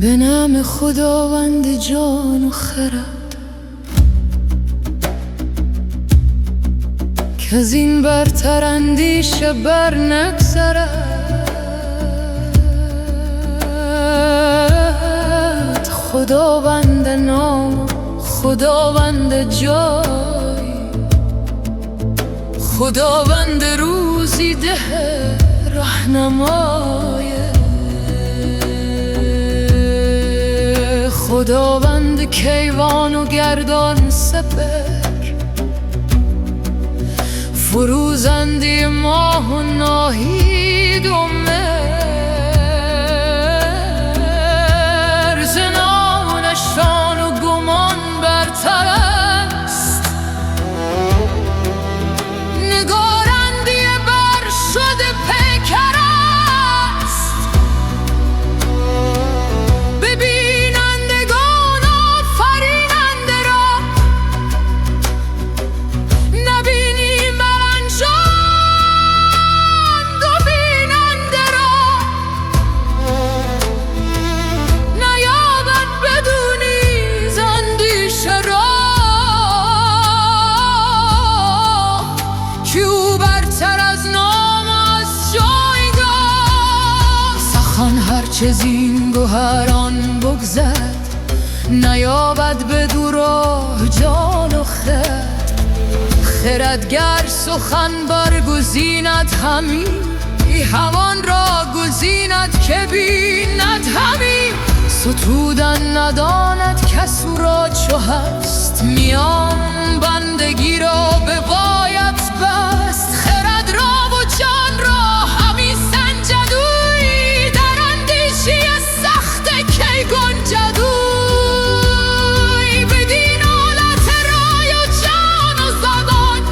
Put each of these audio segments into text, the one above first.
به نام خداوند جان و خرد که از این برتر اندیشه بر نگذرد. خداوند نام، خداوند جای، خداوند روزی ده راهنمای، خداوند کیوان و گردان سپر، فروزنده ماه و ناهید و مهر. ز نام نشان و گمان برتر است، نگارنده بر شده پیکر است. ببینندگان آفریننده را، نبینی ملنجان دو بیننده را. نیابد بدونی زندیشه را که او برتر از نام از جایگاه. سخن هرچه زین گوهران بگذد، نیابد بدو راه جان و خرد. خردگر سخن برگزیند همی، همان را گزیند که بیند همی. ستودن نداند کس او را چو هست، میان بندگی را بباید بست. خرد را و جان را همی سنجد اوی، در اندیشه سخت کی گنجد اوی. بدین آلت رای و جان و زبان،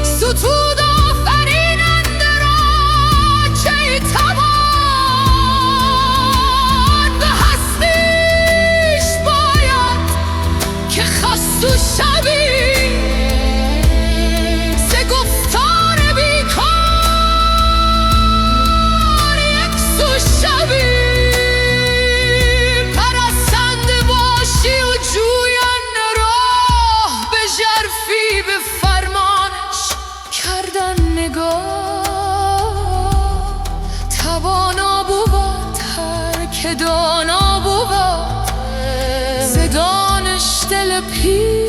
ستود آفریننده را کی توان. به هستیش باید که خست و شوی، ز گفتار بیکار یک سو شوی. پرستنده باشی و جوینده راه، به ژرفی به فرمانش کردن نگاه. توانا بود هر که دانا بود، ز دانش دل پیر